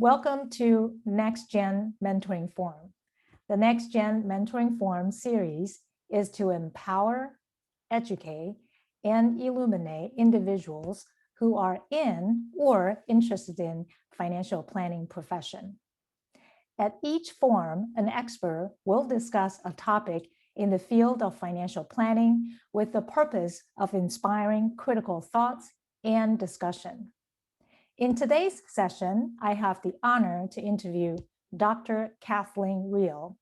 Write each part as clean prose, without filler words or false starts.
Welcome to Nextgen Mentoring Forum. The Nextgen Mentoring Forum series is to empower, educate, and illuminate individuals who are in or interested in financial planning profession. At each forum, an expert will discuss a topic in the field of financial planning with the purpose of inspiring critical thoughts and discussion. In today's session, I have the honor to interview Dr. Kathleen Roehl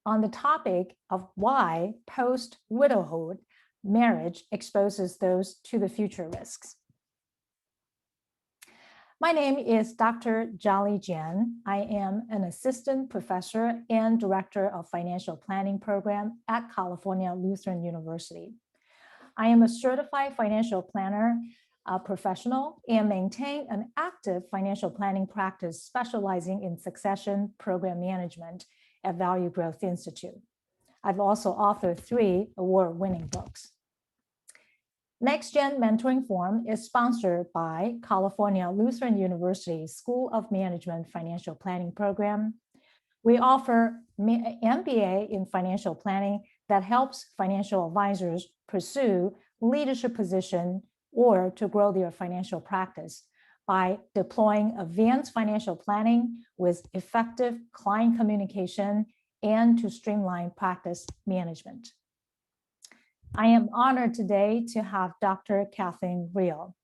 on the topic of why post-widowhood marriage exposes those to the future risks. My name is Dr. Chien. I am an assistant professor and director of financial planning program at California Lutheran University. I am a certified financial planner professional and maintain an active financial planning practice specializing in succession program management at Value Growth Institute. I've also authored 3 award-winning books. Nextgen Mentoring Forum is sponsored by California Lutheran University School of Management Financial Planning Program. We offer MBA in financial planning that helps financial advisors pursue leadership position or to grow their financial practice by deploying advanced financial planning with effective client communication and to streamline practice management. I am honored today to have Dr. Kathleen Roehl.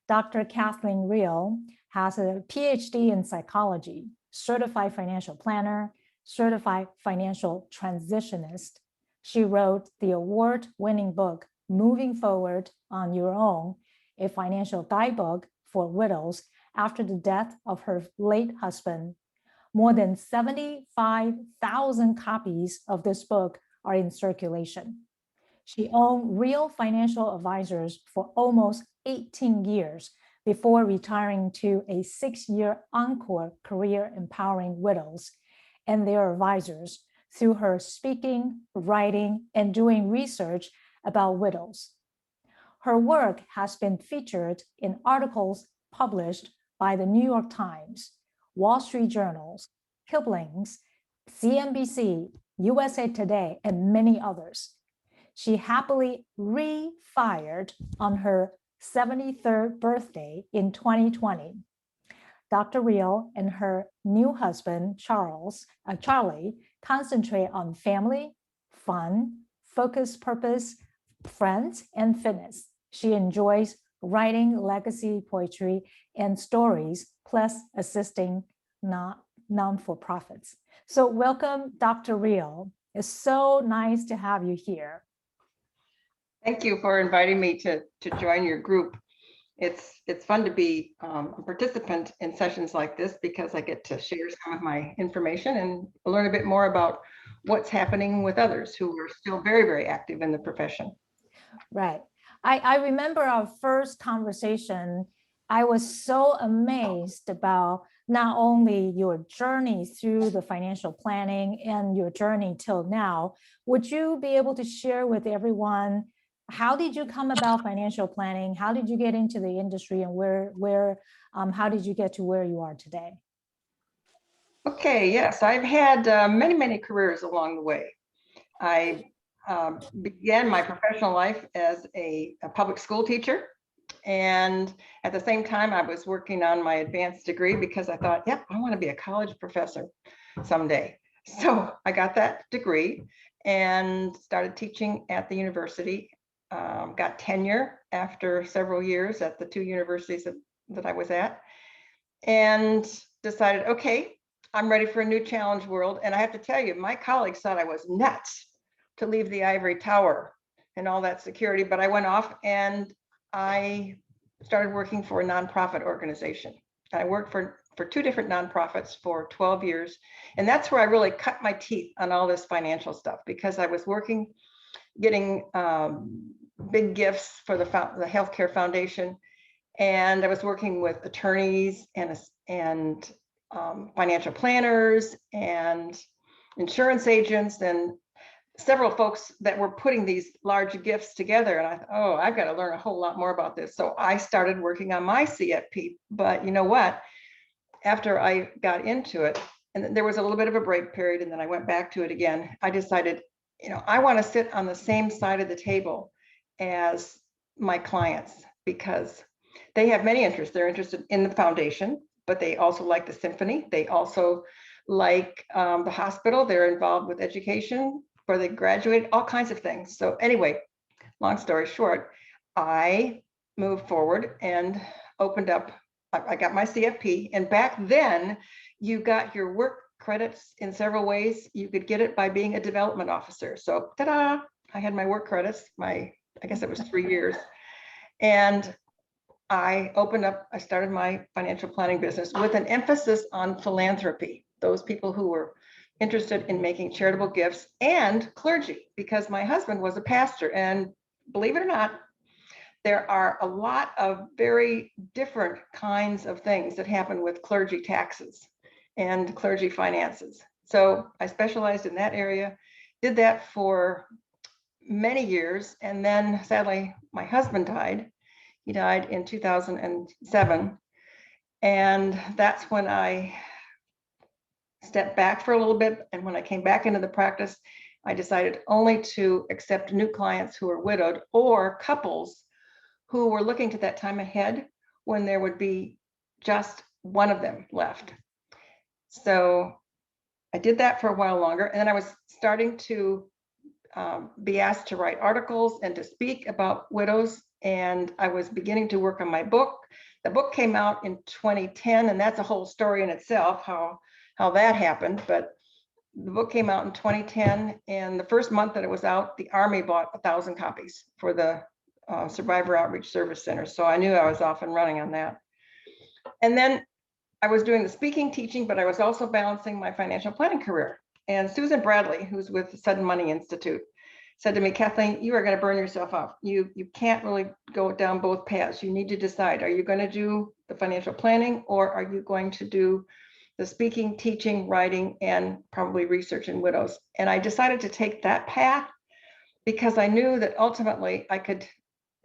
Dr. Kathleen Roehl has a Ph.D. in psychology, certified financial planner, certified financial transitionist. She wrote the award-winning book, Moving Forward on Your Own, a financial guidebook for widows after the death of her late husband. More than 75,000 copies of this book are in circulation. She owned Rehl Financial Advisors for almost 18 years before retiring to a 6-year encore career empowering widows and their advisors through her speaking, writing, and doing research about widows. Her work has been featured in articles published by the New York Times, Wall Street Journals, Kipling's, CNBC, USA Today, and many others. She happily refired on her 73rd birthday in 2020. Dr. Rehl and her new husband, Charlie, concentrate on family, fun, focused purpose, friends, and fitness. She enjoys writing legacy poetry and stories, plus assisting non-for-profits. So welcome, Dr. Rehl. It's so nice to have you here. Thank you for inviting me to join your group. It's fun to be a participant in sessions like this because I get to share some of my information and learn a bit more about what's happening with others who are still very, very active in the profession. Right. I remember our first conversation. I was so amazed about not only your journey through the financial planning and your journey till now. Would you be able to share with everyone, how did you come about financial planning? How did you get into the industry, and how did you get to where you are today? Okay, yes, I've had many, many careers along the way. I began my professional life as a public school teacher. And at the same time, I was working on my advanced degree because I thought, yep, I want to be a college professor someday. So I got that degree and started teaching at the university. Got tenure after several years at the 2 universities that I was at, and decided, okay, I'm ready for a new challenge world. And I have to tell you, my colleagues thought I was nuts to leave the ivory tower and all that security, but I went off and I started working for a nonprofit organization. I worked for 2 different nonprofits for 12 years. And that's where I really cut my teeth on all this financial stuff, because I was working, getting big gifts for the Healthcare Foundation. And I was working with attorneys and financial planners and insurance agents and several folks that were putting these large gifts together. And I thought, oh, I've got to learn a whole lot more about this. So I started working on my CFP. But you know what? after I got into it, and there was a little bit of a break period, and then I went back to it again, I decided, I want to sit on the same side of the table as my clients, because they have many interests. They're interested in the foundation, but they also like the symphony. They also like the hospital. They're involved with education where they graduate, all kinds of things. So anyway, long story short, I moved forward and opened up, I got my CFP. And back then, you got your work credits in several ways. You could get it by being a development officer. So ta-da, I had my work credits, I guess it was 3 years. And I started my financial planning business with an emphasis on philanthropy, those people who were interested in making charitable gifts, and clergy, because my husband was a pastor. And believe it or not, there are a lot of very different kinds of things that happen with clergy taxes and clergy finances. So I specialized in that area, did that for many years. And then sadly, my husband died. He died in 2007. And that's when I stepped back for a little bit. And when I came back into the practice, I decided only to accept new clients who were widowed or couples who were looking to that time ahead when there would be just one of them left. So I did that for a while longer. And then I was starting to be asked to write articles and to speak about widows. And I was beginning to work on my book. The book came out in 2010, and that's a whole story in itself, how that happened. But the book came out in 2010, and the first month that it was out, the Army bought 1,000 copies for the Survivor Outreach Service Center. So I knew I was off and running on that. And then I was doing the speaking, teaching, but I was also balancing my financial planning career. And Susan Bradley, who's with the Sudden Money Institute, said to me, Kathleen, you are going to burn yourself out. You can't really go down both paths. You need to decide, are you going to do the financial planning, or are you going to do the speaking, teaching, writing, and probably research in widows? And I decided to take that path because I knew that ultimately I could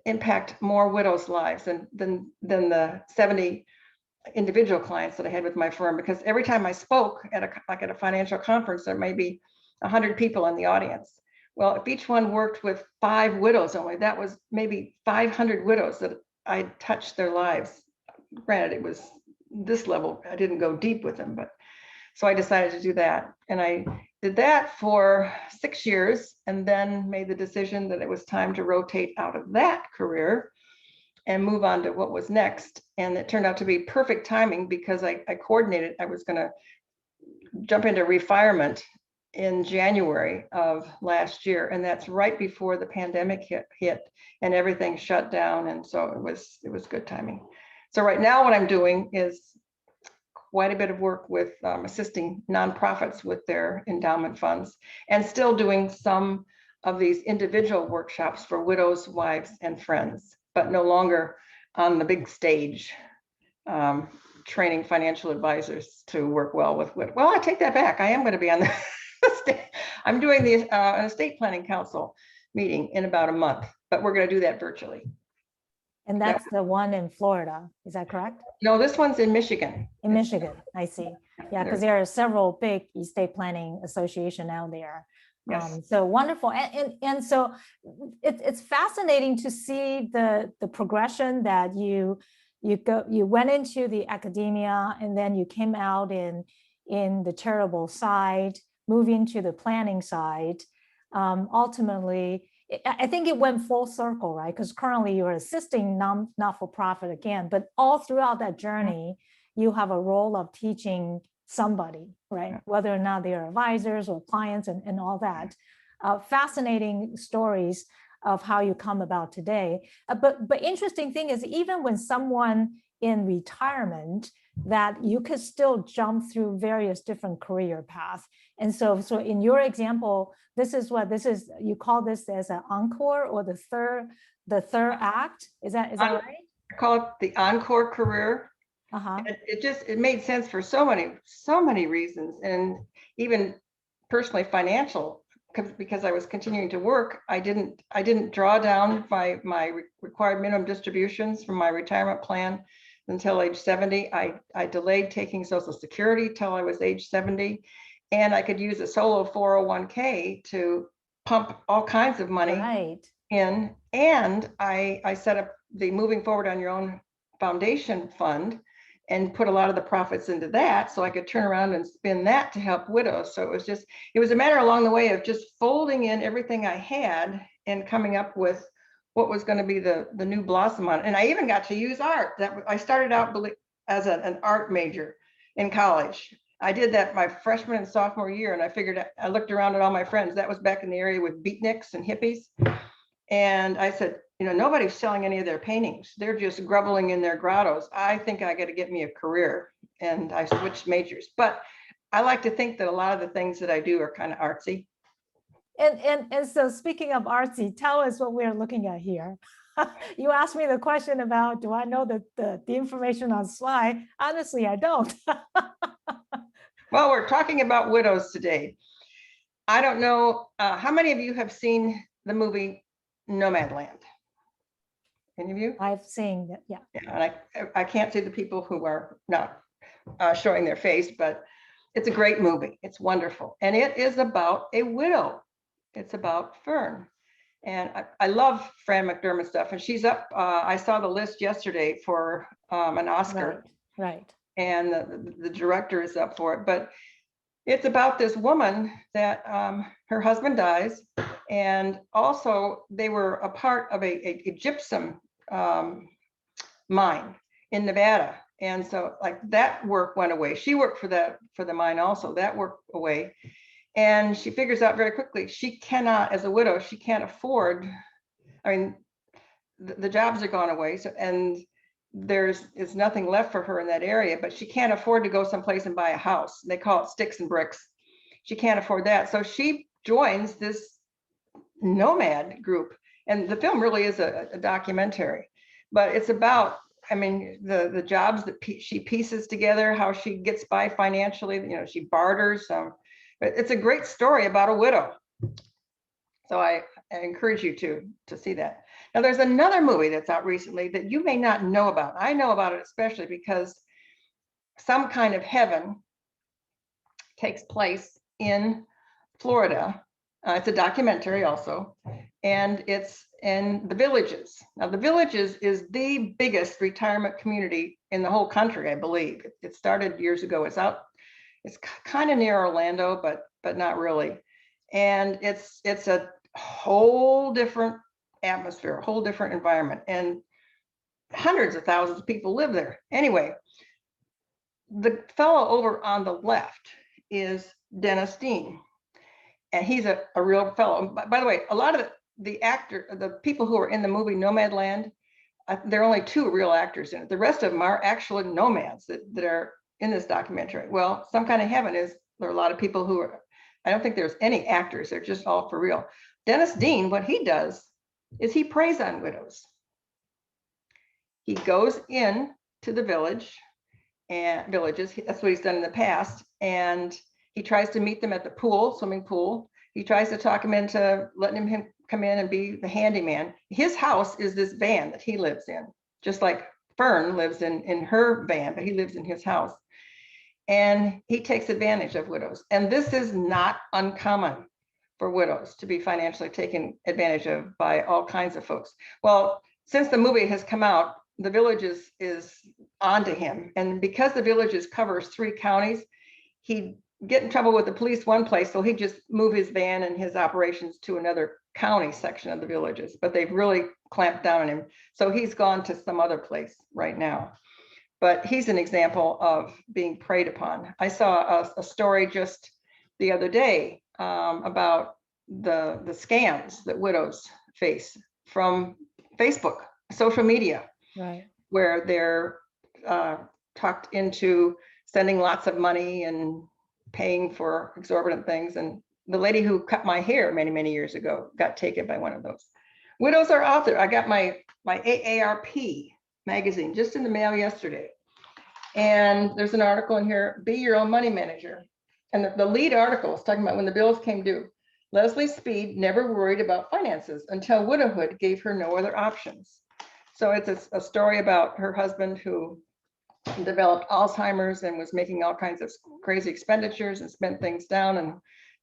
impact more widows' lives than the 70 individual clients that I had with my firm. Because every time I spoke at a financial conference, there may be 100 people in the audience. Well, if each one worked with 5 widows only, that was maybe 500 widows that I touched their lives. Granted, it was this level. I didn't go deep with them, but so I decided to do that. And I did that for 6 years, and then made the decision that it was time to rotate out of that career and move on to what was next. And it turned out to be perfect timing because I coordinated. I was going to jump into refirement in January of last year. And that's right before the pandemic hit and everything shut down. And so it was good timing. So right now what I'm doing is quite a bit of work with assisting nonprofits with their endowment funds, and still doing some of these individual workshops for widows, wives, and friends, but no longer on the big stage, training financial advisors to work well with widows. Well, I take that back. I am going to be on the I'm doing an estate planning council meeting in about a month, but we're going to do that virtually. And that's the one in Florida, is that correct? No, this one's in Michigan. In Michigan, I see. Yeah, because there are several big estate planning associations out there. Yes. So wonderful. And so it's fascinating to see the progression that you went into the academia, and then you came out in the charitable side, moving to the planning side. Ultimately, I think it went full circle, right? Because currently you're assisting not-for-profit again, but all throughout that journey, you have a role of teaching somebody, right? Whether or not they're advisors or clients and all that. Fascinating stories of how you come about today. But interesting thing is, even when someone in retirement, that you could still jump through various different career paths. And so in your example, this is you call this as an encore, or the third act. Is that right? I call it the encore career. It made sense for so many reasons, and even personally financial, because I was continuing to work. I didn't draw down my required minimum distributions from my retirement plan. until age 70. I delayed taking Social Security till I was age 70. And I could use a solo 401k to pump all kinds of money Right. in. And I set up the Moving Forward on Your Own Foundation fund and put a lot of the profits into that so I could turn around and spend that to help widows. So it was a matter along the way of just folding in everything I had and coming up with what was going to be the new blossom on it. And I even got to use art. I started out as an art major in college. I did that my freshman and sophomore year, and I figured, I looked around at all my friends. That was back in the area with beatniks and hippies. And I said, you know, nobody's selling any of their paintings. They're just groveling in their grottos. I think I got to get me a career. And I switched majors. But I like to think that a lot of the things that I do are kind of artsy. And so speaking of artsy, tell us what we're looking at here. You asked me the question about, do I know the information on slide? Honestly, I don't. Well, we're talking about widows today. I don't know, how many of you have seen the movie Nomadland? Any of you? I've seen that, yeah. Yeah, and I can't see the people who are not showing their face, but it's a great movie. It's wonderful. And it is about a widow. It's about Fern. And I love Fran McDermott stuff. And she's up, I saw the list yesterday for an Oscar. Right. And the director is up for it. But it's about this woman that her husband dies. And also they were a part of a gypsum mine in Nevada. And so like that work went away. She worked for the mine also, that work away. And she figures out very quickly, she cannot, as a widow, she can't afford, I mean, the jobs are gone away. So, and there's nothing left for her in that area, but she can't afford to go someplace and buy a house. They call it sticks and bricks. She can't afford that. So she joins this nomad group. And the film really is a documentary, but it's about, I mean, the jobs that she pieces together, how she gets by financially, you know, she barters. But it's a great story about a widow. So I encourage you to see that. Now there's another movie that's out recently that you may not know about. I know about it especially because Some Kind of Heaven takes place in Florida. It's a documentary also, and it's in the Villages. Now the Villages is the biggest retirement community in the whole country, I believe. It started years ago. It's kind of near Orlando, but not really. And it's a whole different atmosphere, a whole different environment, and hundreds of thousands of people live there. Anyway, the fellow over on the left is Dennis Dean, and he's a real fellow. By the way, a lot of the people who are in the movie Nomadland, there are only 2 real actors in it. The rest of them are actual nomads that are in this documentary. Well, Some Kind of Heaven there are a lot of people who are, I don't think there's any actors, they're just all for real. Dennis Dean, what he does is he preys on widows. He goes in to the villages, that's what he's done in the past, and he tries to meet them at the swimming pool. He tries to talk him into letting him come in and be the handyman. His house is this van that he lives in, just like Fern lives in her van, but he lives in his house. And he takes advantage of widows. And this is not uncommon for widows to be financially taken advantage of by all kinds of folks. Well, since the movie has come out, the Villages is onto him. And because the Villages covers 3 counties, he'd get in trouble with the police one place, so he'd just move his van and his operations to another county section of the Villages. But they've really clamped down on him. So he's gone to some other place right now. But he's an example of being preyed upon. I saw a story just the other day about the scams that widows face from Facebook, social media, Right. where they're talked into sending lots of money and paying for exorbitant things. And the lady who cut my hair many, many years ago got taken by one of those. Widows are out there. I got my AARP magazine just in the mail yesterday. And there's an article in here, Be Your Own Money Manager. And the lead article is talking about when the bills came due. Leslie Speed never worried about finances until widowhood gave her no other options. So it's a story about her husband who developed Alzheimer's and was making all kinds of crazy expenditures and spent things down and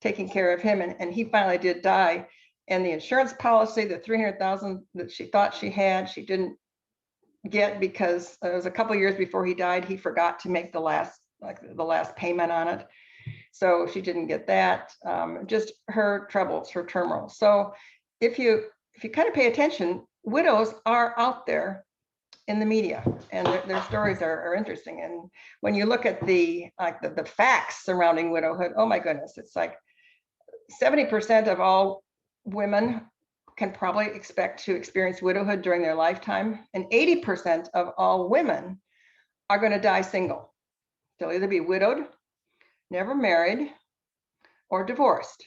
taking care of him. And he finally did die. And the insurance policy, the $300,000 that she thought she had, she didn't get because it was a couple of years before he died. He forgot to make the last payment on it. So she didn't get that. Just her troubles, her turmoil. So if you kind of pay attention, widows are out there in the media, and their stories are interesting. And when you look at the facts surrounding widowhood, oh my goodness, it's like 70% of all women can probably expect to experience widowhood during their lifetime, and 80% of all women are going to die single. They'll either be widowed, never married, or divorced.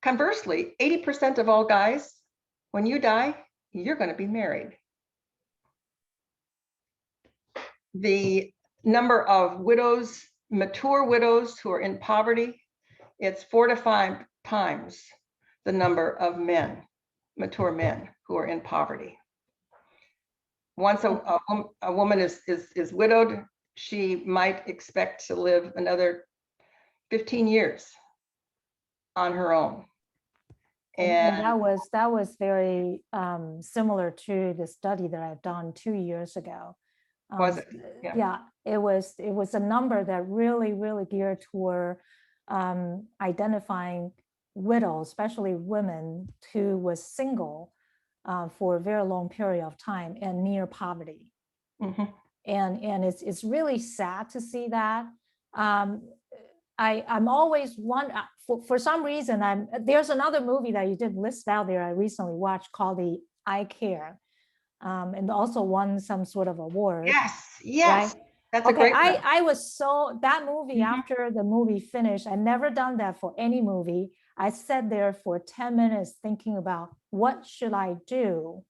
Conversely, 80% of all guys, when you die, you're going to be married. The number of widows, mature widows who are in poverty, it's 4 to 5 times the number of men, mature men who are in poverty. Once a woman is widowed, she might expect to live another 15 years on her own. And that was very similar to the study that I've done 2 years ago. Was it? Yeah, it was a number that really geared toward identifying widows, especially women who was single for a very long period of time and near poverty. Mm-hmm. And it's really sad to see that. I'm always one for some reason. There's another movie that you did list out there I recently watched called the I Care, and also won some sort of award. Yes, right? That's okay. I was so that movie. After the movie finished, I never done that for any movie. I sat there for 10 minutes thinking about what should I do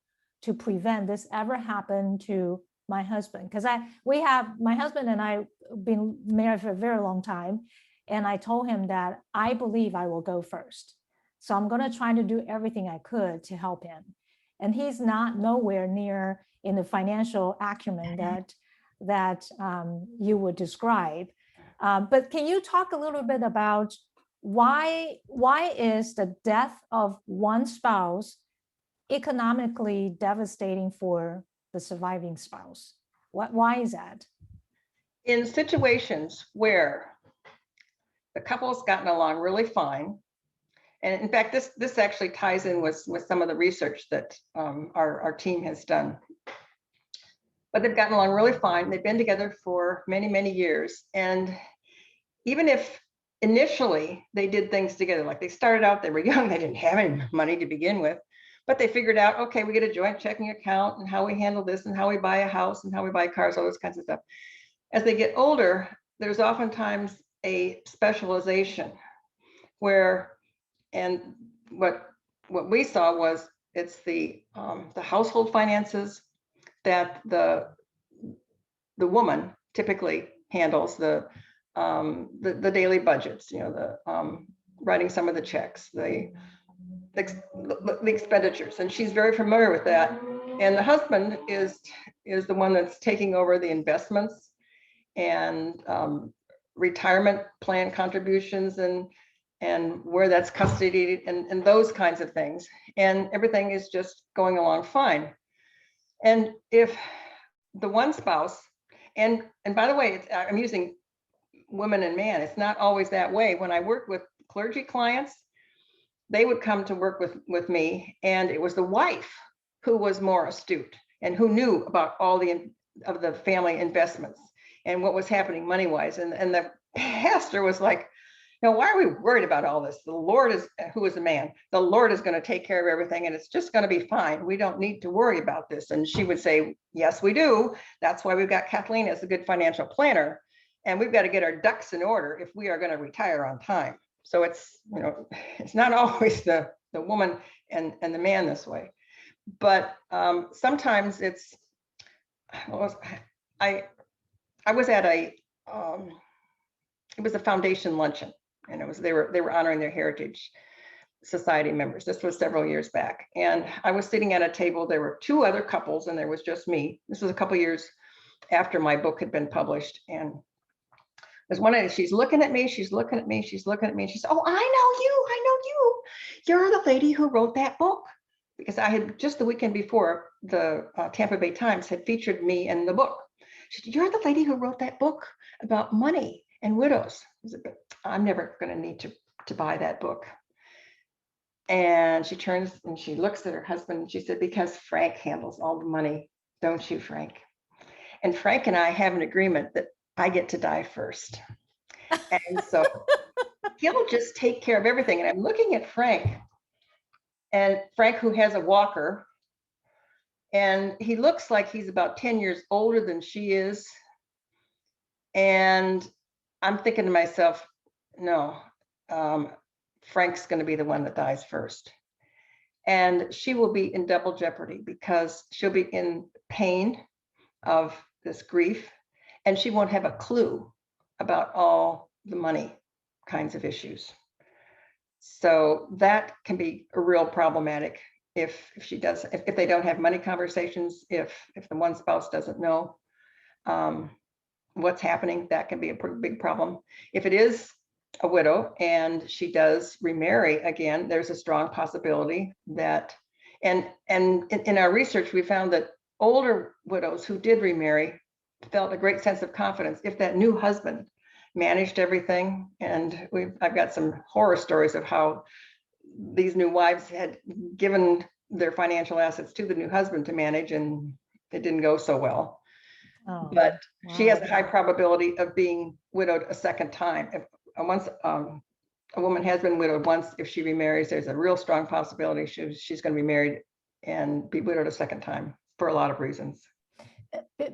to prevent this ever happen to my husband, because my husband and I been married for a very long time, and I told him that I believe I will go first, so I'm going to try to do everything I could to help him, and he's nowhere near in the financial acumen that you would describe, but can you talk a little bit about why is the death of one spouse economically devastating for the surviving spouse? Why is that? In situations where the couple's gotten along really fine, and in fact, this actually ties in with some of the research that our team has done. But they've gotten along really fine. They've been together for many years, and even if initially they did things together, like they started out, they were young, they didn't have any money to begin with. But they figured out, okay, we get a joint checking account and how we handle this and how we buy a house and how we buy cars, all those kinds of stuff. As they get older, there's oftentimes a specialization where, and what we saw was it's the household finances that the woman typically handles, the daily budgets, the writing some of the checks, the expenditures, and she's very familiar with that. And the husband is the one that's taking over the investments and retirement plan contributions and where that's custodied and those kinds of things. And everything is just going along fine. And if the one spouse, and by the way, I'm using women and man, it's not always that way. When I work with clergy clients, they would come to work with me, and it was the wife who was more astute and who knew about all of the family investments and what was happening money-wise. And the pastor was like, why are we worried about all this? The Lord is, who is a man, the Lord is going to take care of everything, and it's just going to be fine. We don't need to worry about this. And she would say, yes, we do. That's why we've got Kathleen as a good financial planner. And we've got to get our ducks in order if we are going to retire on time. So it's, it's not always the woman and the man this way. But sometimes it's, I was at it was a foundation luncheon, and they were honoring their Heritage Society members. This was several years back, and I was sitting at a table. There were 2 other couples, and there was just me. This was a couple years after my book had been published. And there's one day she's looking at me, she's looking at me, she's looking at me. And she said, "Oh, I know you, I know you. You're the lady who wrote that book." Because I had just the weekend before, the Tampa Bay Times had featured me in the book. She said, "You're the lady who wrote that book about money and widows." I said, "I'm never going to need to buy that book." And she turns and she looks at her husband and she said, "Because Frank handles all the money, don't you, Frank?" And Frank and I have an agreement that I get to die first. And so he'll just take care of everything. And I'm looking at Frank, and Frank, who has a walker, and he looks like he's about 10 years older than she is. And I'm thinking to myself, no, Frank's going to be the one that dies first. And she will be in double jeopardy because she'll be in pain of this grief, and she won't have a clue about all the money kinds of issues. So that can be a real problematic if they don't have money conversations, if the one spouse doesn't know what's happening, that can be a pretty big problem. If it is a widow and she does remarry again, there's a strong possibility that, and in our research, we found that older widows who did remarry felt a great sense of confidence if that new husband managed everything. And I've got some horror stories of how these new wives had given their financial assets to the new husband to manage, and it didn't go so well. Oh, But wow. she has a high probability of being widowed a second time. If once a woman has been widowed once, if she remarries, there's a real strong possibility she's going to be married and be widowed a second time for a lot of reasons.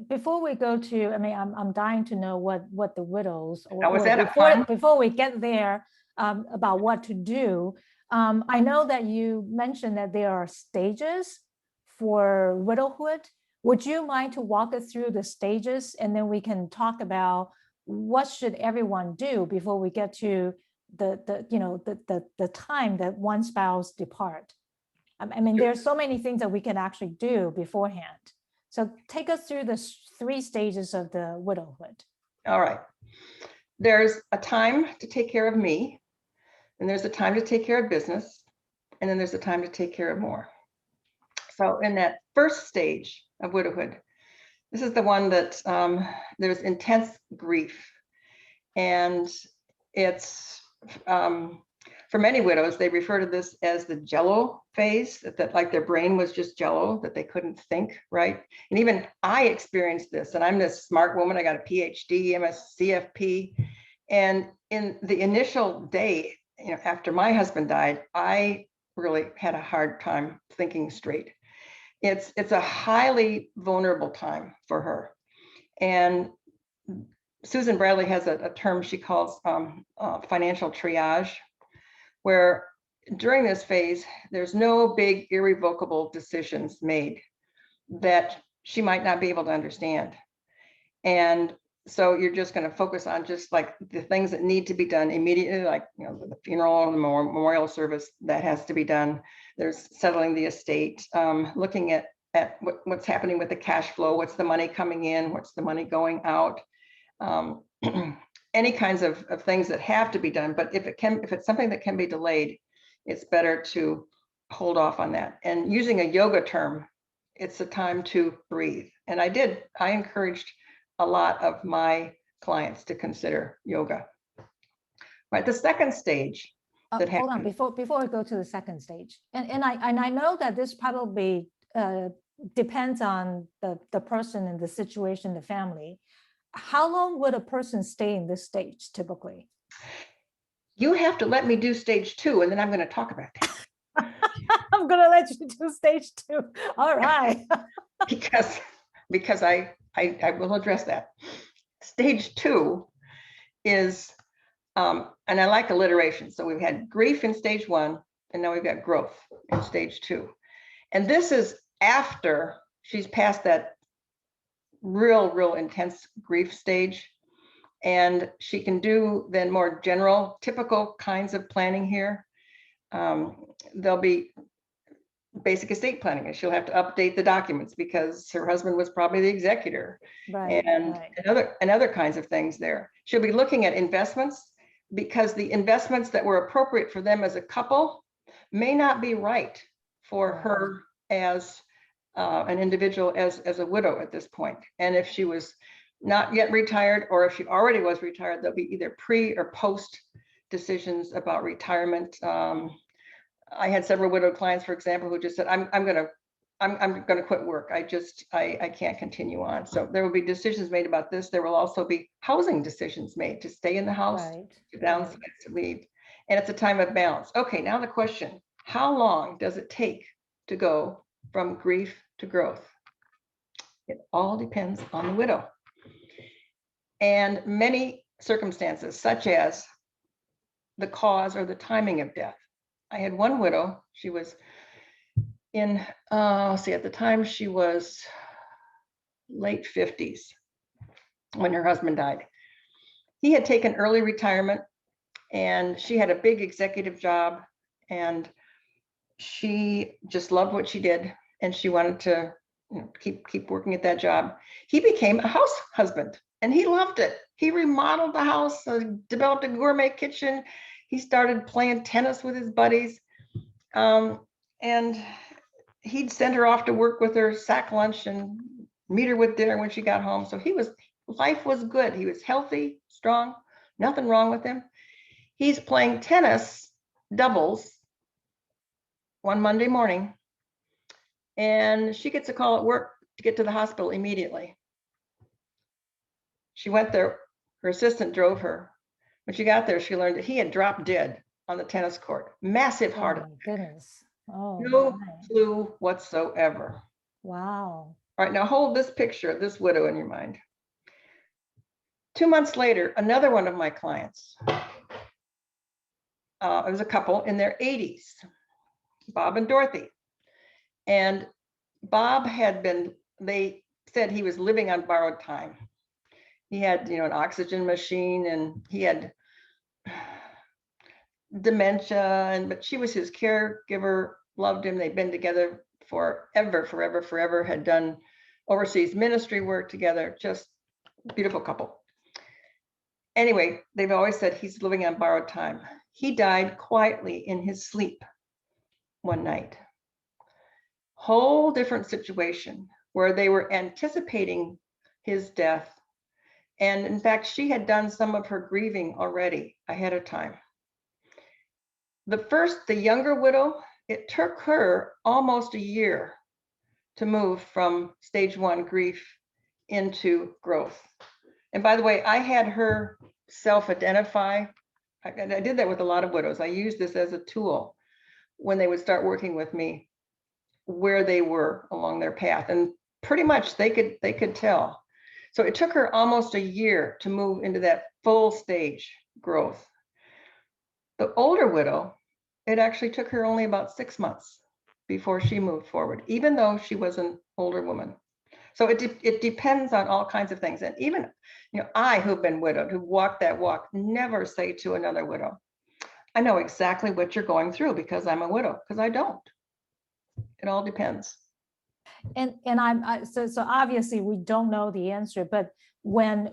Before we go to, I mean, I'm dying to know what the widows, Now, was that a pun? before we get there, about what to do. I know that you mentioned that there are stages for widowhood. Would you mind to walk us through the stages, and then we can talk about what should everyone do before we get to the time that one spouse depart? I mean, there are so many things that we can actually do beforehand. So take us through the 3 stages of the widowhood. All right. There's a time to take care of me, and there's a time to take care of business, and then there's a time to take care of more. So in that first stage of widowhood, this is the one that there's intense grief. And it's, for many widows, they refer to this as the jello phase, that like their brain was just jello, that they couldn't think, right? And even I experienced this, and I'm this smart woman. I got a Ph.D, I'm a CFP. And in the initial day, after my husband died, I really had a hard time thinking straight. It's a highly vulnerable time for her. And Susan Bradley has a term she calls financial triage, where during this phase, there's no big irrevocable decisions made that she might not be able to understand. And so you're just going to focus on just like the things that need to be done immediately, like the funeral and the memorial service that has to be done. There's settling the estate, looking at what's happening with the cash flow, what's the money coming in, what's the money going out, any kinds of things that have to be done. But if it's something that can be delayed, it's better to hold off on that. And using a yoga term, it's a time to breathe. And I encouraged a lot of my clients to consider yoga. Right, the second stage. Hold on, before we go to the second stage, and I know that this probably depends on the person and the situation, the family. How long would a person stay in this stage typically? You have to let me do stage 2, and then I'm going to talk about that. I'm going to let you do stage 2. All right. because I will address that. Stage 2 is, and I like alliteration. So we've had grief in stage 1, and now we've got growth in stage 2. And this is after she's past that real intense grief stage. And she can do then more general, typical kinds of planning here. There'll be basic estate planning, and she'll have to update the documents because her husband was probably the executor, Right, and other kinds of things there. She'll be looking at investments because the investments that were appropriate for them as a couple may not be right for her as an individual, as a widow at this point. And if she was not yet retired, or if she already was retired, there'll be either pre or post decisions about retirement. I had several widowed clients, for example, who just said, I'm gonna quit work. I can't continue on. So there will be decisions made about this. There will also be housing decisions made to stay in the house, to downsize, to leave. And it's a time of balance. Okay, now the question, how long does it take to go from grief to growth? It all depends on the widow. And many circumstances, such as the cause or the timing of death. I had one widow, she was in, at the time she was late 50s when her husband died. He had taken early retirement and she had a big executive job, and she just loved what she did and she wanted to keep working at that job. He became a house husband and he loved it. He remodeled the house, developed a gourmet kitchen. He started playing tennis with his buddies. And he'd send her off to work with her sack lunch and meet her with dinner when she got home. So life was good. He was healthy, strong, nothing wrong with him. He's playing tennis doubles one Monday morning, and she gets a call at work to get to the hospital immediately. She went there, her assistant drove her. When she got there, she learned that he had dropped dead on the tennis court. Massive heart attack. Goodness. No clue whatsoever. Wow. All right, now hold this picture of this widow in your mind. 2 months later, another one of my clients, it was a couple in their 80s, Bob and Dorothy. And Bob they said he was living on borrowed time. He had, an oxygen machine, and he had dementia, but she was his caregiver, loved him. They'd been together forever, had done overseas ministry work together, just beautiful couple. Anyway, they've always said he's living on borrowed time. He died quietly in his sleep one night. Whole different situation where they were anticipating his death. And in fact, she had done some of her grieving already ahead of time. The younger widow, it took her almost a year to move from stage 1 grief into growth. And by the way, I had her self-identify. I did that with a lot of widows. I used this as a tool when they would start working with me, where they were along their path. And pretty much they could tell. So it took her almost a year to move into that full stage growth. The older widow, it actually took her only about 6 months before she moved forward, even though she was an older woman. So it depends on all kinds of things. And even, I who've been widowed, who walked that walk, never say to another widow, I know exactly what you're going through because I'm a widow, because I don't. It all depends. And so obviously we don't know the answer, but when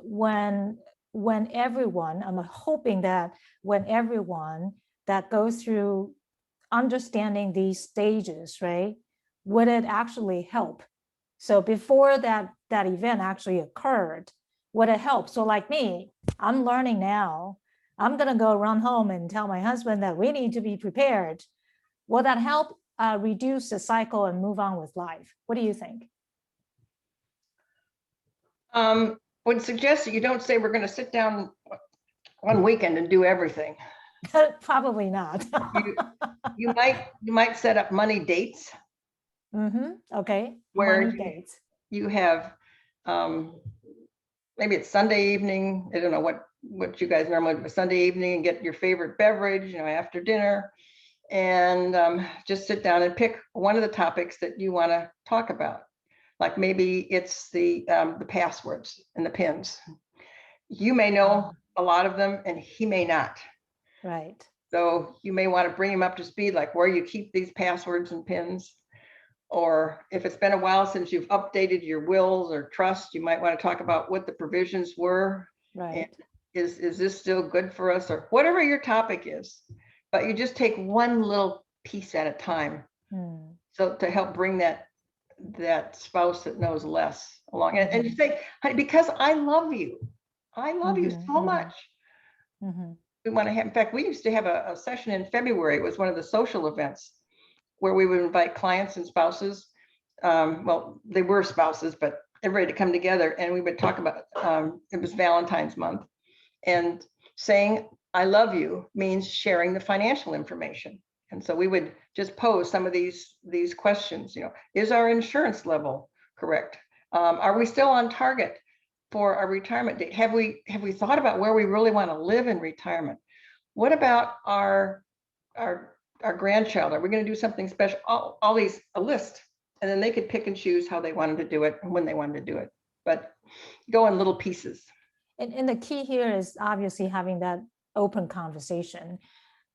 everyone, I'm hoping that when everyone that goes through understanding these stages, right, would it actually help? So before that event actually occurred, would it help? So like me, I'm learning now. I'm gonna go run home and tell my husband that we need to be prepared. Will that help reduce the cycle and move on with life? What do you think? Would suggest that you don't say we're going to sit down one weekend and do everything. Probably not. you might set up money dates. Okay. Where you have maybe it's Sunday evening. I don't know what you guys normally do, Sunday evening, and get your favorite beverage, after dinner, and just sit down and pick one of the topics that you want to talk about. Like maybe it's the passwords and the pins. You may know a lot of them and he may not. Right. So you may want to bring him up to speed, like where you keep these passwords and pins. or if it's been a while since you've updated your wills or trust, you might want to talk about what the provisions were. Right. And is this still good for us, or whatever your topic is. But you just take one little piece at a time. So to help bring that spouse that knows less along, and you say, "Honey, because I love you so much." We want to have, in fact, we used to have a session in February. It was one of the social events where we would invite clients and spouses. Well, they were spouses, but everybody to come together, and we would talk about, it was Valentine's month, and saying I love you means sharing the financial information. And so we would just pose some of these questions, is our insurance level correct? Are we still on target for our retirement date? Have we thought about where we really want to live in retirement? What about our grandchild? Are we going to do something special? All these, a list, and then they could pick and choose how they wanted to do it and when they wanted to do it, but go in little pieces. And the key here is obviously having that open conversation,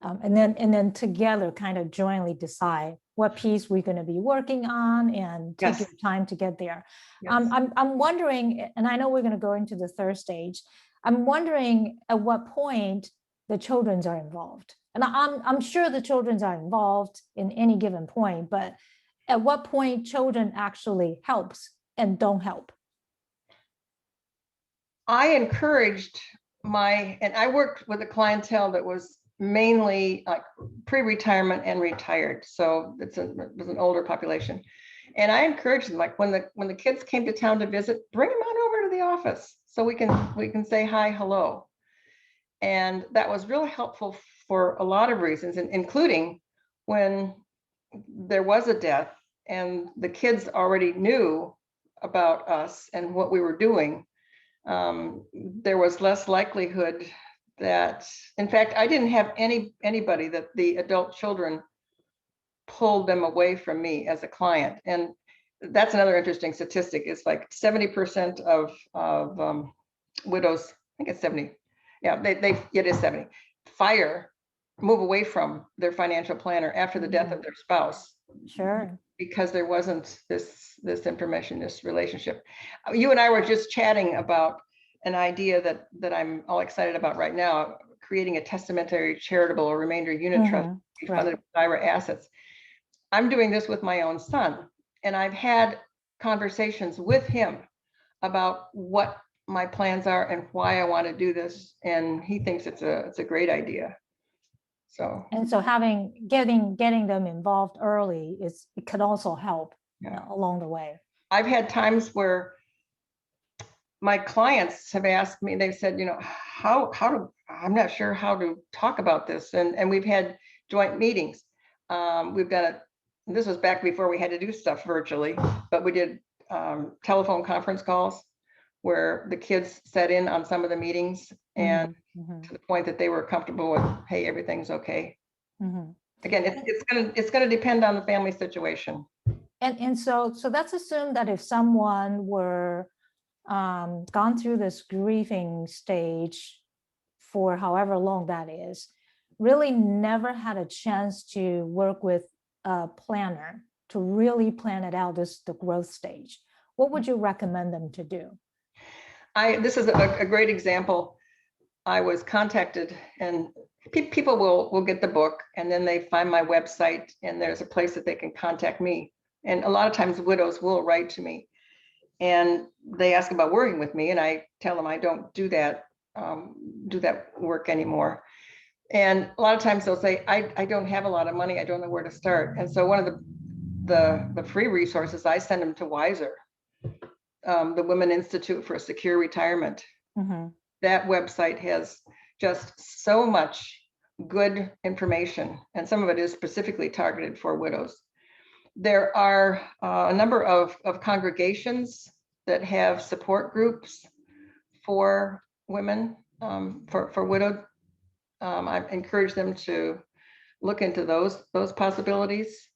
and then together kind of jointly decide what piece we're going to be working on, and take your time to get there. Yes. I'm wondering, and I know we're going to go into the third stage, I'm wondering at what point the children are involved. And I'm sure the children are involved in any given point, but at what point children actually helps and don't help? I encouraged and I worked with a clientele that was mainly like pre-retirement and retired. So it was an older population. And I encouraged them, like when the kids came to town to visit, bring them on over to the office so we can say hi, hello. And that was really helpful for a lot of reasons, including when there was a death and the kids already knew about us and what we were doing. There was less likelihood that, in fact, I didn't have anybody that the adult children pulled them away from me as a client. And that's another interesting statistic. It's like 70% of widows, I think it's 70. Yeah, it is 70. Move away from their financial planner after the death of their spouse. Sure. Because there wasn't this information, this relationship. You and I were just chatting about an idea that I'm all excited about right now, creating a testamentary charitable or remainder unit trust funded with IRA assets. I'm doing this with my own son, and I've had conversations with him about what my plans are and why I want to do this, and he thinks it's a great idea. So getting them involved early it could also help along the way. I've had times where my clients have asked me, they've said, I'm not sure how to talk about this. And we've had joint meetings. We've done it. This was back before we had to do stuff virtually, but we did telephone conference calls where the kids sat in on some of the meetings, and to the point that they were comfortable with, hey, everything's okay. Again, it's gonna depend on the family situation. And so let's assume that if someone were gone through this grieving stage for however long that is, really never had a chance to work with a planner to really plan it out, the growth stage, what would you recommend them to do? This is a great example. I was contacted, and people will get the book, and then they find my website, and there's a place that they can contact me. And a lot of times widows will write to me, and they ask about working with me, and I tell them I don't do that work anymore. And a lot of times they'll say, I don't have a lot of money, I don't know where to start. And so one of the free resources, I send them to Wiser, the Women Institute for a Secure Retirement. That website has just so much good information, and some of it is specifically targeted for widows. There are a number of congregations that have support groups for women, for widowed. I encourage them to look into those possibilities,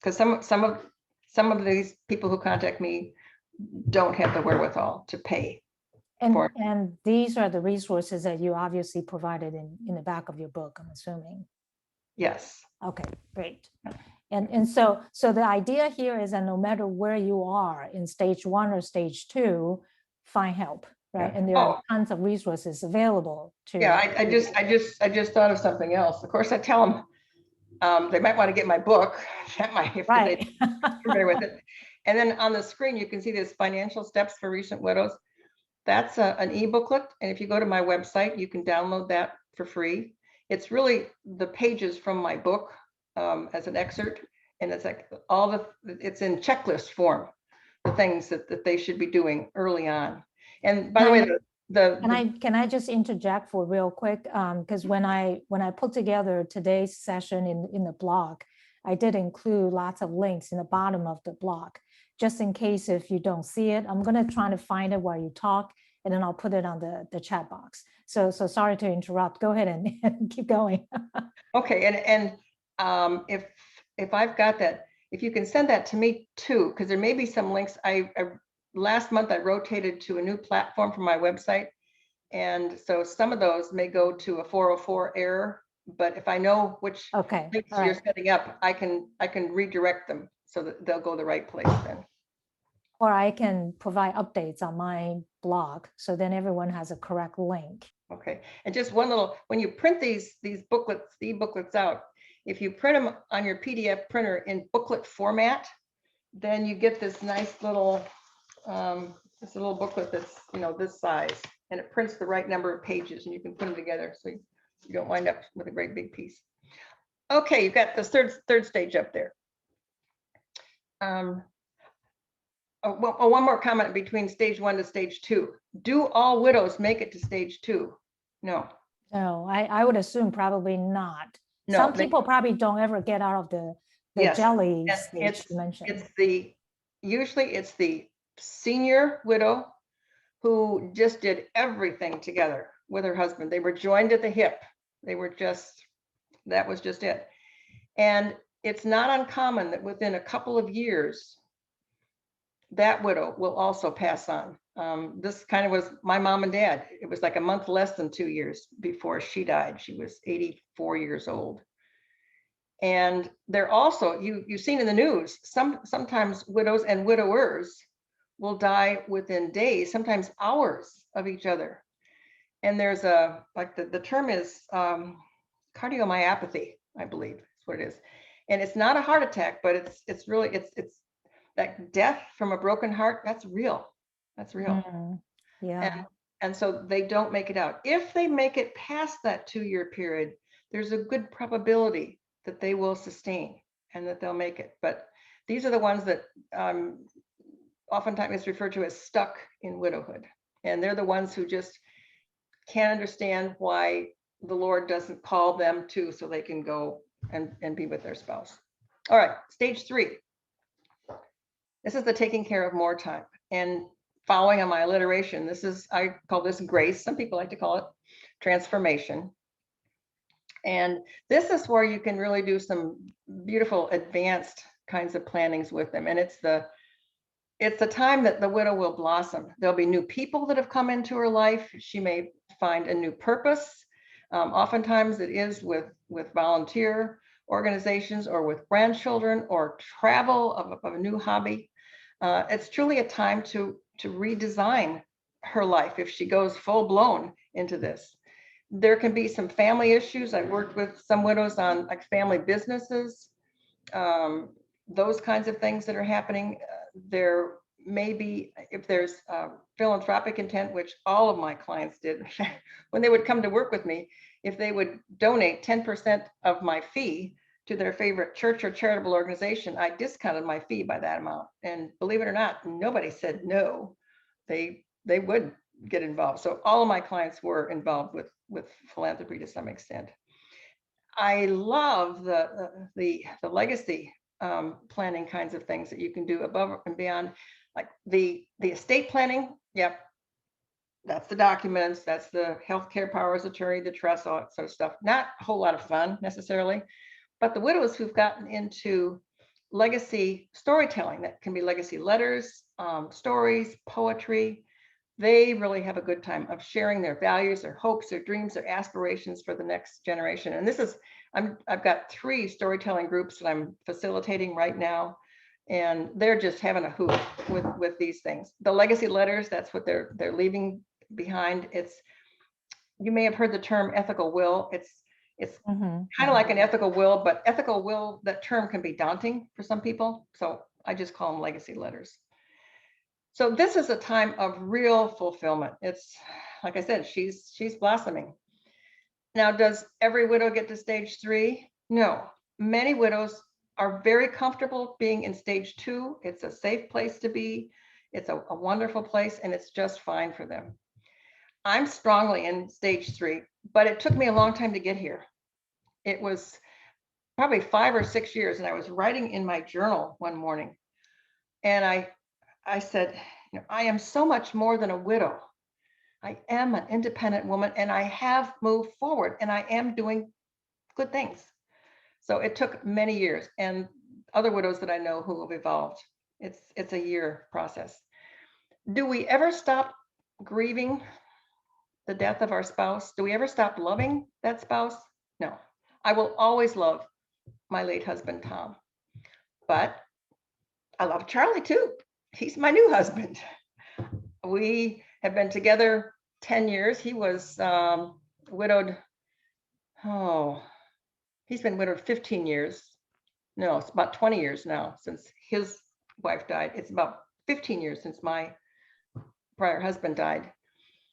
because some of these people who contact me don't have the wherewithal to pay. And these are the resources that you obviously provided in the back of your book, I'm assuming. Yes. Okay, great. And so the idea here is that no matter where you are in stage 1 or stage 2, find help, right? Yeah. And there are tons of resources available to. Yeah, I just thought of something else. Of course, I tell them they might want to get my book. That might, if Right. they're familiar with it. And then on the screen, you can see this financial steps for recent widows. That's an e-booklet. And if you go to my website, you can download that for free. It's really the pages from my book as an excerpt. And it's like it's in checklist form, the things that they should be doing early on. And by the way, can I just interject for real quick? Because when I put together today's session in the blog, I did include lots of links in the bottom of the blog, just in case if you don't see it. I'm going to try to find it while you talk, and then I'll put it on the chat box. So sorry to interrupt. Go ahead and keep going. Okay, and if I've got that, if you can send that to me too, because there may be some links. Last month I rotated to a new platform for my website, and so some of those may go to a 404 error. But if I know which links you're setting up, I can redirect them so that they'll go the right place then. Or I can provide updates on my blog, so then everyone has a correct link. Okay, and just one little, when you print these booklets, the booklets out, if you print them on your PDF printer in booklet format, then you get this nice little booklet that's, this size, and it prints the right number of pages, and you can put them together so you don't wind up with a great big piece. Okay, you've got this third stage up there. One more comment between stage 1 to stage 2. Do all widows make it to stage 2? No. No, I would assume probably not. No, some people probably don't ever get out of the yes, jelly stage you mentioned. Usually it's the senior widow who just did everything together with her husband. They were joined at the hip. That was just it. And it's not uncommon that within a couple of years, that widow will also pass on. This kind of was my mom and dad. It was like a month less than 2 years before she died. She was 84 years old. And they're also, you've seen in the news, sometimes widows and widowers will die within days, sometimes hours of each other. And there's the term is cardiomyopathy, I believe is what it is. And it's not a heart attack, but it's really that death from a broken heart. That's real. That's real. Yeah. And so they don't make it out. If they make it past that 2-year period, there's a good probability that they will sustain and that they'll make it. But these are the ones that oftentimes is referred to as stuck in widowhood. And they're the ones who just can't understand why the Lord doesn't call them to, so they can go and be with their spouse. All right, stage 3. This is the taking care of more time. And following on my alliteration, I call this grace. Some people like to call it transformation. And this is where you can really do some beautiful advanced kinds of plannings with them. And it's the time that the widow will blossom. There'll be new people that have come into her life. She may find a new purpose. Oftentimes it is with volunteer organizations or with grandchildren or travel of a new hobby. It's truly a time to redesign her life if she goes full blown into this. There can be some family issues. I've worked with some widows on like family businesses, those kinds of things that are happening. There may be, if there's philanthropic intent, which all of my clients did, when they would come to work with me, if they would donate 10% of my fee to their favorite church or charitable organization, I discounted my fee by that amount. And believe it or not, nobody said no. They would get involved. So all of my clients were involved with philanthropy to some extent. I love the legacy planning kinds of things that you can do above and beyond, like the estate planning. Yep, that's the documents, that's the healthcare powers of attorney, the trust, all that sort of stuff. Not a whole lot of fun necessarily, but the widows who've gotten into legacy storytelling, that can be legacy letters, stories, poetry, they really have a good time of sharing their values, their hopes, their dreams, their aspirations for the next generation. And this is I've got 3 storytelling groups that I'm facilitating right now, and they're just having a hoot with these things. The legacy letters, that's what they're leaving behind. You may have heard the term ethical will. It's kind of like an ethical will, but ethical will, that term can be daunting for some people. So I just call them legacy letters. So this is a time of real fulfillment. It's, like I said, she's blossoming. Now, does every widow get to stage 3? No. Many widows are very comfortable being in stage 2. It's a safe place to be. It's a wonderful place, and it's just fine for them. I'm strongly in stage 3, but it took me a long time to get here. It was probably 5 or 6 years, and I was writing in my journal one morning, and I said, you know, I am so much more than a widow. I am an independent woman, and I have moved forward, and I am doing good things. So it took many years, and other widows that I know who have evolved, it's a year process. Do we ever stop grieving the death of our spouse? Do we ever stop loving that spouse? No. I will always love my late husband, Tom, but I love Charlie too. He's my new husband. We have been together 10 years. He was widowed. Oh, he's been widowed 15 years. No, it's about 20 years now since his wife died. It's about 15 years since my prior husband died.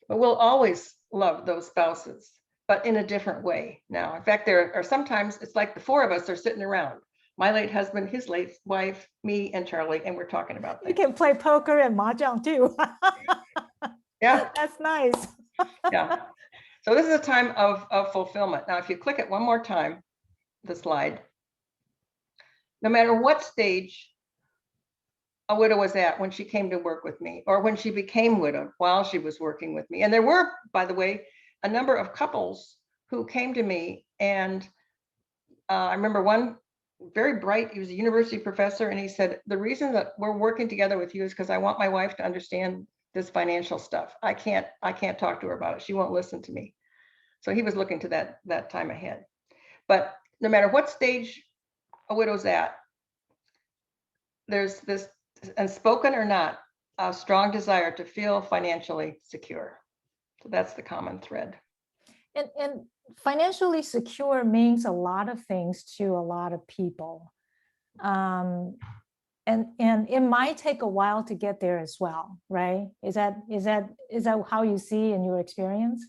But we'll always love those spouses, but in a different way now. In fact, there are sometimes it's like the 4 of us are sitting around. My late husband, his late wife, me, and Charlie, and we're talking about things. You can play poker and mahjong too. Yeah. That's nice. Yeah. So this is a time of fulfillment. Now, if you click it one more time, the slide, no matter what stage a widow was at when she came to work with me, or when she became widowed while she was working with me. And there were, by the way, a number of couples who came to me, and I remember one very bright, he was a university professor, and he said, the reason that we're working together with you is because I want my wife to understand this financial stuff. I can't talk to her about it. She won't listen to me. So he was looking to that time ahead. But no matter what stage a widow's at, there's this, unspoken or not, a strong desire to feel financially secure. So that's the common thread. And financially secure means a lot of things to a lot of people. And it might take a while to get there as well, right? Is that how you see in your experience?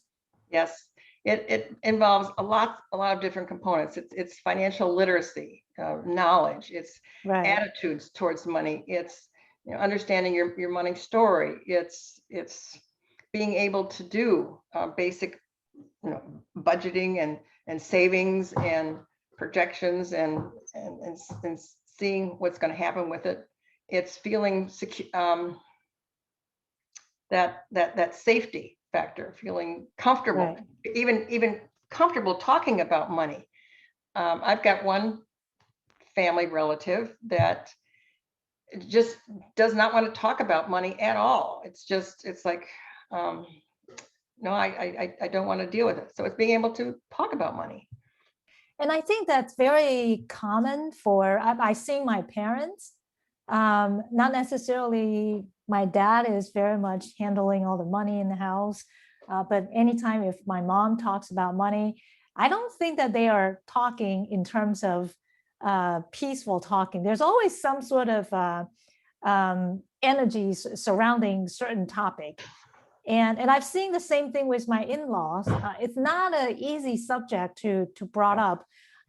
Yes, it involves a lot of different components. It's financial literacy, knowledge, it's Right. attitudes towards money, it's, you know, understanding your money story, it's being able to do basic, you know, budgeting and savings and projections and seeing what's going to happen with it. It's feeling secure, that safety factor, feeling comfortable, Right. even comfortable talking about money. I've got one family relative that just does not want to talk about money at all. It's like, no, I don't want to deal with it. So it's being able to talk about money. And I think that's very common for, I see my parents, not necessarily my dad is very much handling all the money in the house. But anytime if my mom talks about money, I don't think that they are talking in terms of peaceful talking. There's always some sort of energies surrounding certain topic. And I've seen the same thing with my in-laws. It's not an easy subject to brought up.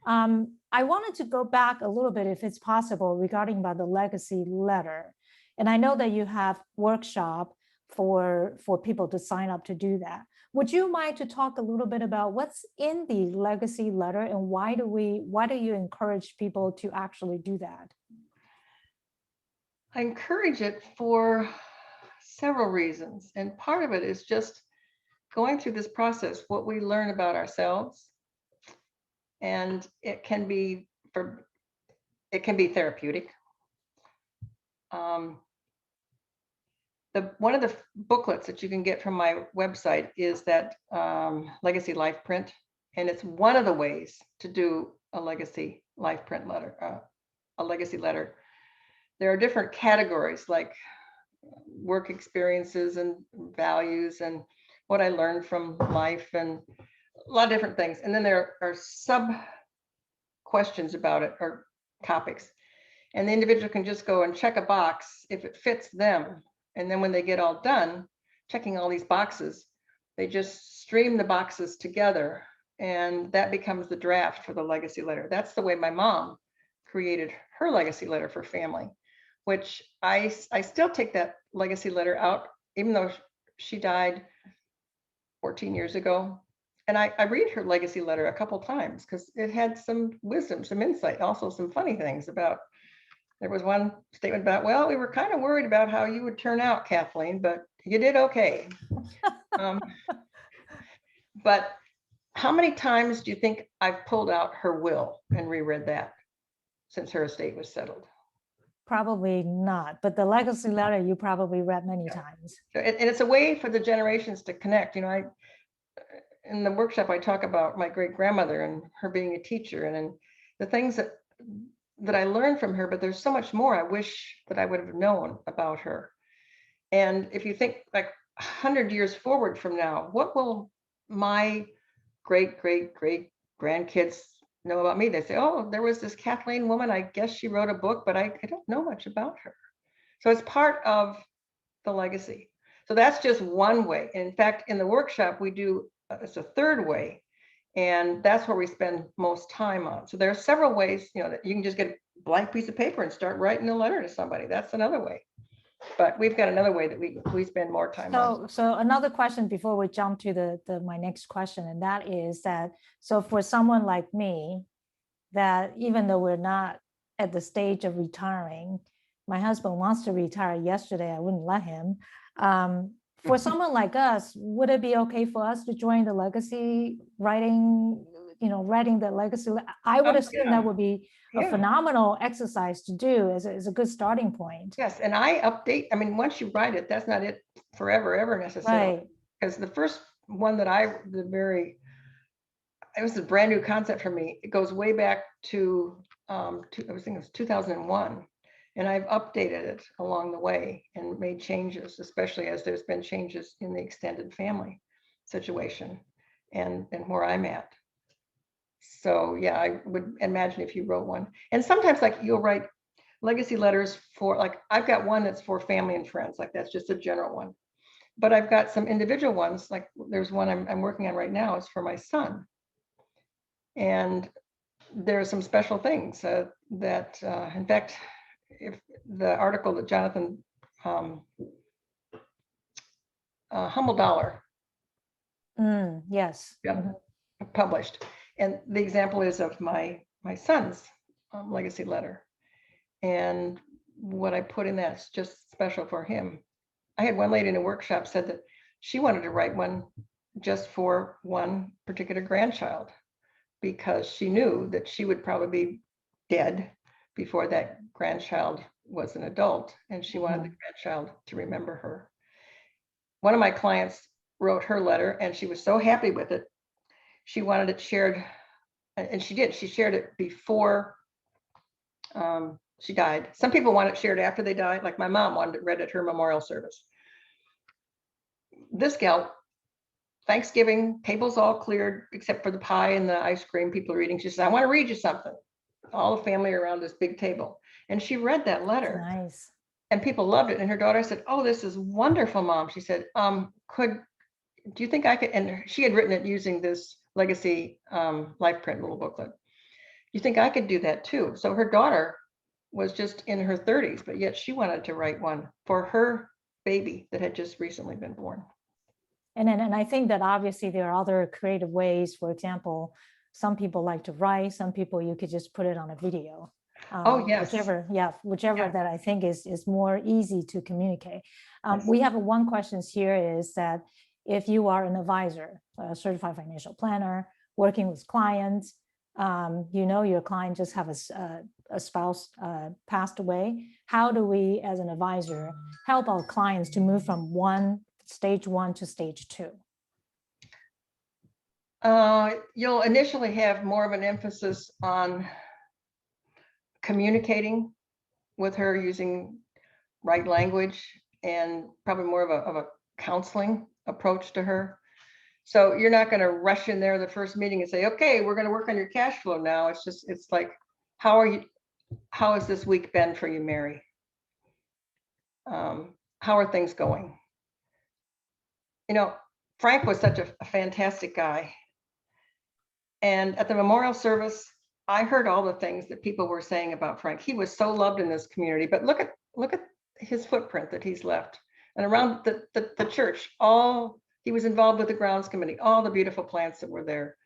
I wanted to go back a little bit, if it's possible, regarding about the legacy letter. And I know that you have workshop for people to sign up to do that. Would you mind to talk a little bit about what's in the legacy letter and why do you encourage people to actually do that? I encourage it for several reasons. And part of it is just going through this process, what we learn about ourselves. And it can be therapeutic. One of the booklets that you can get from my website is that Legacy Life print. And it's one of the ways to do a legacy life print letter, a legacy letter. There are different categories like work experiences and values and what I learned from life and a lot of different things. And then there are sub questions about it or topics. And the individual can just go and check a box if it fits them. And then when they get all done, checking all these boxes, they just stream the boxes together and that becomes the draft for the legacy letter. That's the way my mom created her legacy letter for family, which I still take that legacy letter out, even though she died 14 years ago. And I read her legacy letter a couple times because it had some wisdom, some insight, also some funny things about, there was one statement about, well, we were kind of worried about how you would turn out, Kathleen, but you did okay. But how many times do you think I've pulled out her will and reread that since her estate was settled? Probably not, but the legacy letter you probably read many times. And it's a way for the generations to connect. You know, in the workshop, I talk about my great grandmother and her being a teacher and the things that I learned from her, but there's so much more I wish that I would have known about her. And if you think like 100 years forward from now, what will my great grandkids know about me? They say, oh, there was this Kathleen woman, I guess she wrote a book, but I don't know much about her. So it's part of the legacy. So that's just one way. In fact, in the workshop, we do, it's a third way. And that's where we spend most time on. So there are several ways, you know, that you can just get a blank piece of paper and start writing a letter to somebody. That's another way. But we've got another way that we spend more time on. So another question before we jump to my next question, and that is that, so for someone like me, that even though we're not at the stage of retiring, my husband wants to retire yesterday, I wouldn't let him. For someone like us, would it be okay for us to join the legacy writing, writing the legacy? I would assume that would be a phenomenal exercise to do as a good starting point. Yes, and I update, I mean, once you write it, that's not it forever, ever necessarily. Right. Because the first one that it was a brand new concept for me. It goes way back to, I was thinking it was 2001. And I've updated it along the way and made changes, especially as there's been changes in the extended family situation and where I'm at. So yeah, I would imagine if you wrote one. And sometimes like you'll write legacy letters for, like, I've got one that's for family and friends, like that's just a general one. But I've got some individual ones, like there's one I'm working on right now, it's for my son. And there are some special things that, in fact, if the article that Jonathan Humble Dollar yes published, and the example is of my son's legacy letter, and what I put in that's just special for him. I had one lady in a workshop said that she wanted to write one just for one particular grandchild because she knew that she would probably be dead before that grandchild was an adult, and she wanted the grandchild to remember her. One of my clients wrote her letter and she was so happy with it. She wanted it shared, and she did. She shared it before she died. Some people want it shared after they died, like my mom wanted it read at her memorial service. This gal, Thanksgiving, tables all cleared except for the pie and the ice cream people are eating. She said, I want to read you something. All the family around this big table. And she read that letter. That's nice. And people loved it. And her daughter said, oh, this is wonderful, Mom. She said, do you think I could, and she had written it using this legacy life print little booklet. You think I could do that too? So her daughter was just in her 30s, but yet she wanted to write one for her baby that had just recently been born. And I think that obviously there are other creative ways. For example, some people like to write, some people you could just put it on a video. Oh yes. Whichever that I think is more easy to communicate. We have one question here is that if you are an advisor, a certified financial planner, working with clients, your client just have a spouse passed away. How do we, as an advisor, help our clients to move from stage one to stage two? You'll initially have more of an emphasis on communicating with her using right language and probably more of a counseling approach to her. So you're not going to rush in there the first meeting and say, okay, we're going to work on your cash flow now. It's like, how has this week been for you, Mary? How are things going? You know, Frank was such a fantastic guy. And at the memorial service, I heard all the things that people were saying about Frank. He was so loved in this community, but look at his footprint that he's left. And around the church, he was involved with the grounds committee, all the beautiful plants that were there.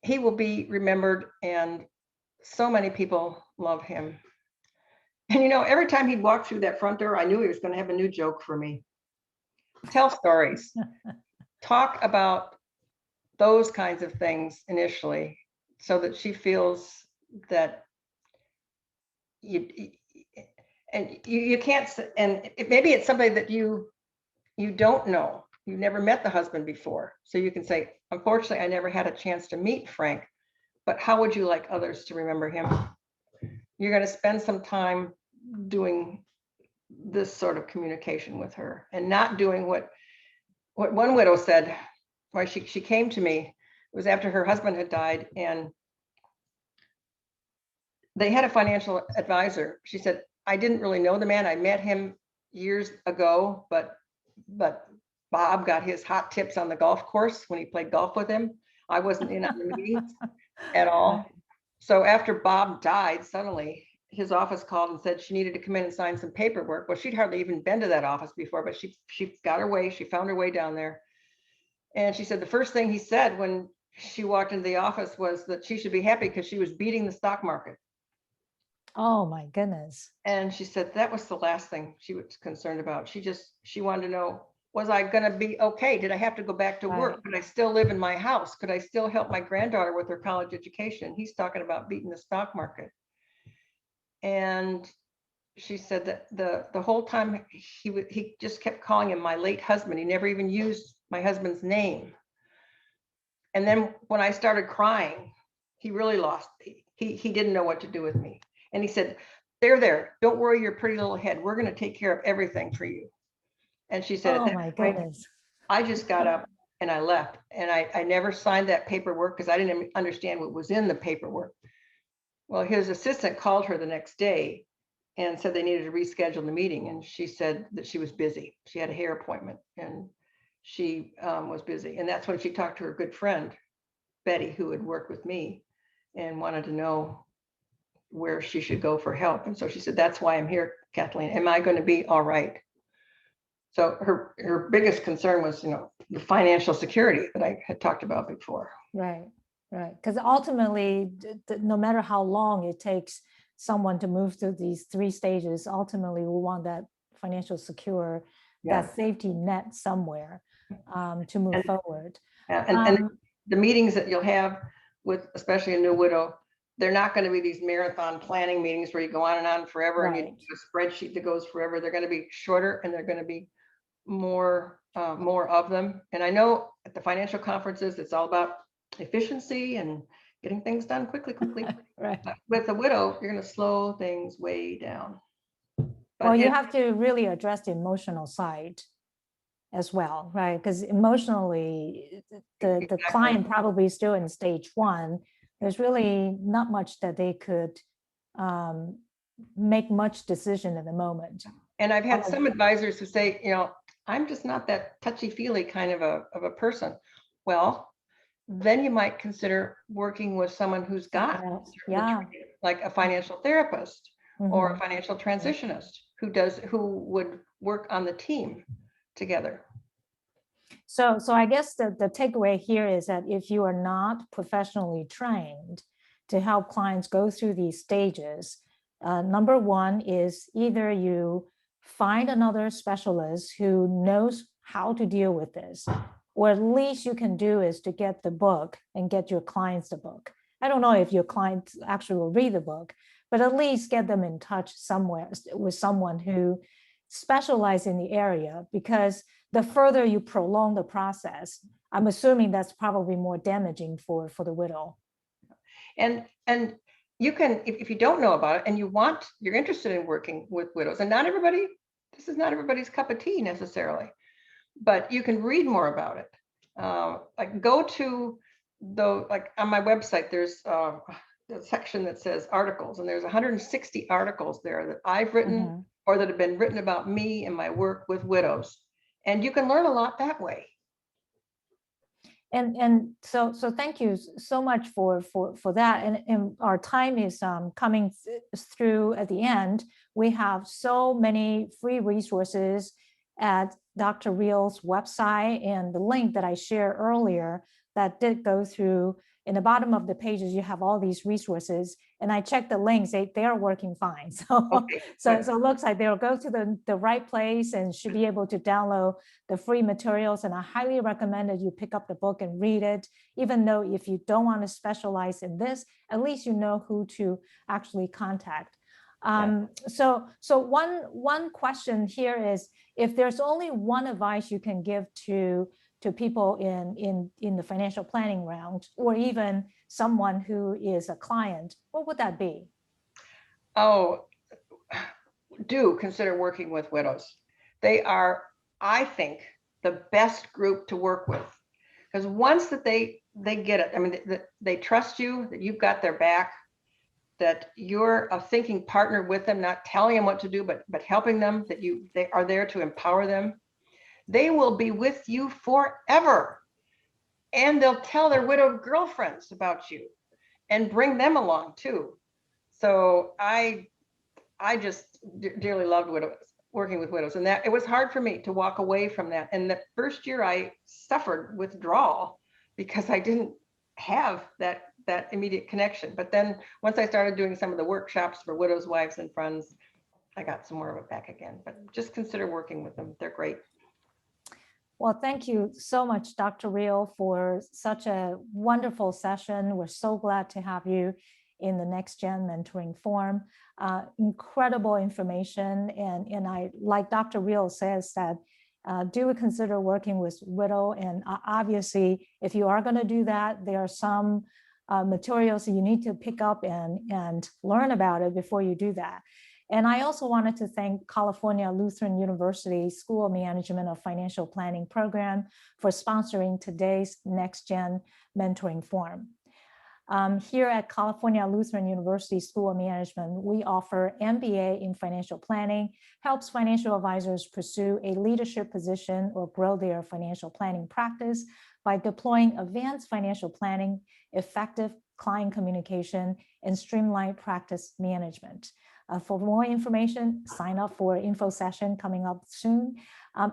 He will be remembered, and so many people love him. And you know, every time he'd walk through that front door, I knew he was going to have a new joke for me. Tell stories. Talk about those kinds of things initially, so that she feels that you can't, and maybe it's somebody that you don't know. You've never met the husband before. So you can say, unfortunately, I never had a chance to meet Frank, but how would you like others to remember him? You're going to spend some time doing this sort of communication with her, and not doing what one widow said. Why she came to me, it was after her husband had died, and they had a financial advisor. She said, I didn't really know the man. I met him years ago, but Bob got his hot tips on the golf course when he played golf with him. I wasn't in on the meetings at all. So after Bob died, suddenly his office called and said she needed to come in and sign some paperwork. Well, she'd hardly even been to that office before, but she got her way. She found her way down there. And she said the first thing he said when she walked into the office was that she should be happy because she was beating the stock market. Oh my goodness. And she said that was the last thing she was concerned about. She wanted to know, was I going to be okay? Did I have to go back to work? Could I still live in my house? Could I still help my granddaughter with her college education? He's talking about beating the stock market. And she said that the whole time he just kept calling him my late husband. He never even used my husband's name. And then when I started crying, he really lost. He didn't know what to do with me. And he said, there, don't worry your pretty little head. We're going to take care of everything for you. And she said, oh my goodness. I just got up and I left. And I never signed that paperwork because I didn't understand what was in the paperwork. Well, his assistant called her the next day and said they needed to reschedule the meeting. And she said that she was busy. She had a hair appointment and she was busy. And that's when she talked to her good friend, Betty, who had worked with me and wanted to know where she should go for help. And so she said, that's why I'm here, Kathleen. Am I going to be all right? So her biggest concern was, you know, the financial security that I had talked about before. Right. Because ultimately, no matter how long it takes someone to move through these 3 stages, ultimately we want that financial secure, that safety net somewhere to move forward. And the meetings that you'll have with, especially a new widow, they're not going to be these marathon planning meetings where you go on and on forever and you do a spreadsheet that goes forever. They're going to be shorter and they're going to be more of them. And I know at the financial conferences, it's all about efficiency and getting things done quickly. Right. But with a widow, you're going to slow things way down. But well, you have to really address the emotional side as well, right? Because emotionally, the client probably still in stage 1. There's really not much that they could make much decision at the moment. And I've had some advisors who say, you know, I'm just not that touchy-feely kind of a person. Well, then you might consider working with someone who's got like a financial therapist or a financial transitionist who would work on the team together. So I guess the takeaway here is that if you are not professionally trained to help clients go through these stages, number 1 is either you find another specialist who knows how to deal with this, or at least you can do is to get the book and get your clients the book. I don't know if your clients actually will read the book, but at least get them in touch somewhere with someone who specializes in the area, because the further you prolong the process, I'm assuming that's probably more damaging for the widow. And you can, if you don't know about it and you're interested in working with widows, and this is not everybody's cup of tea necessarily, but you can read more about it. Like go to like on my website, there's a section that says articles, and there's 160 articles there that I've written or that have been written about me and my work with widows. And you can learn a lot that way. And so thank you so much for that. And our time is coming through at the end. We have so many free resources at Dr. Rehl's website, and the link that I shared earlier that did go through. In the bottom of the pages, you have all these resources, and I checked the links; they are working fine. So, Okay, so it looks like they'll go to the right place and should be able to download the free materials. And I highly recommend that you pick up the book and read it. Even though if you don't want to specialize in this, at least you know who to actually contact. So one question here is, if there's only one advice you can give to people in the financial planning round, or even someone who is a client, what would that be? Oh, do consider working with widows. They are, I think, the best group to work with, because once that they get it, I mean, they trust you, that you've got their back, that you're a thinking partner with them, not telling them what to do, but helping them, that they are there to empower them. They will be with you forever. And they'll tell their widowed girlfriends about you and bring them along too. So I just dearly loved working with widows, and that it was hard for me to walk away from that. And the first year I suffered withdrawal because I didn't have that immediate connection. But then once I started doing some of the workshops for widows, wives, and friends, I got some more of it back again. But just consider working with them. They're great. Well, thank you so much, Dr. Rehl, for such a wonderful session. We're so glad to have you in the Nextgen mentoring forum. Incredible information. And I, like Dr. Rehl says, that do consider working with widow. And obviously, if you are going to do that, there are some materials that you need to pick up and learn about it before you do that. And I also wanted to thank California Lutheran University School of Management of Financial Planning program for sponsoring today's Nextgen mentoring forum. Here at California Lutheran University School of Management, we offer MBA in financial planning, helps financial advisors pursue a leadership position or grow their financial planning practice by deploying advanced financial planning, effective client communication, and streamlined practice management. For more information, sign up for an info session coming up soon.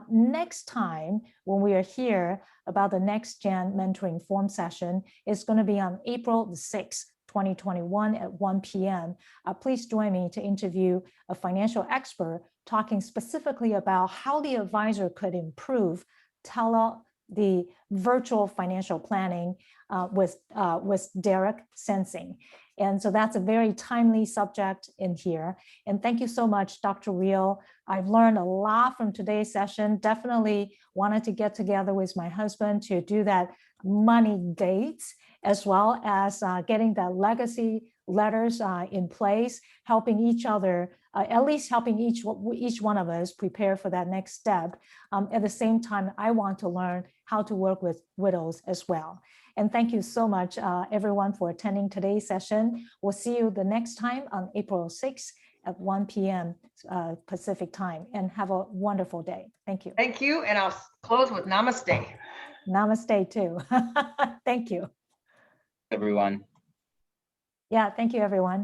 Next time, when we are here about the Nextgen mentoring forum session, it's going to be on April the 6th, 2021 at 1 p.m. Please join me to interview a financial expert talking specifically about how the advisor could improve the virtual financial planning with direct sensing. And so that's a very timely subject in here. And thank you so much, Dr. Rehl. I've learned a lot from today's session. Definitely wanted to get together with my husband to do that money dates, as well as getting the legacy letters in place, helping each other, at least helping each one of us prepare for that next step. At the same time, I want to learn how to work with widows as well. And thank you so much, everyone, for attending today's session. We'll see you the next time on April 6th at 1 p.m. Pacific time, and have a wonderful day. Thank you. Thank you. And I'll close with namaste. Namaste too. Thank you. Everyone. Yeah, thank you, everyone.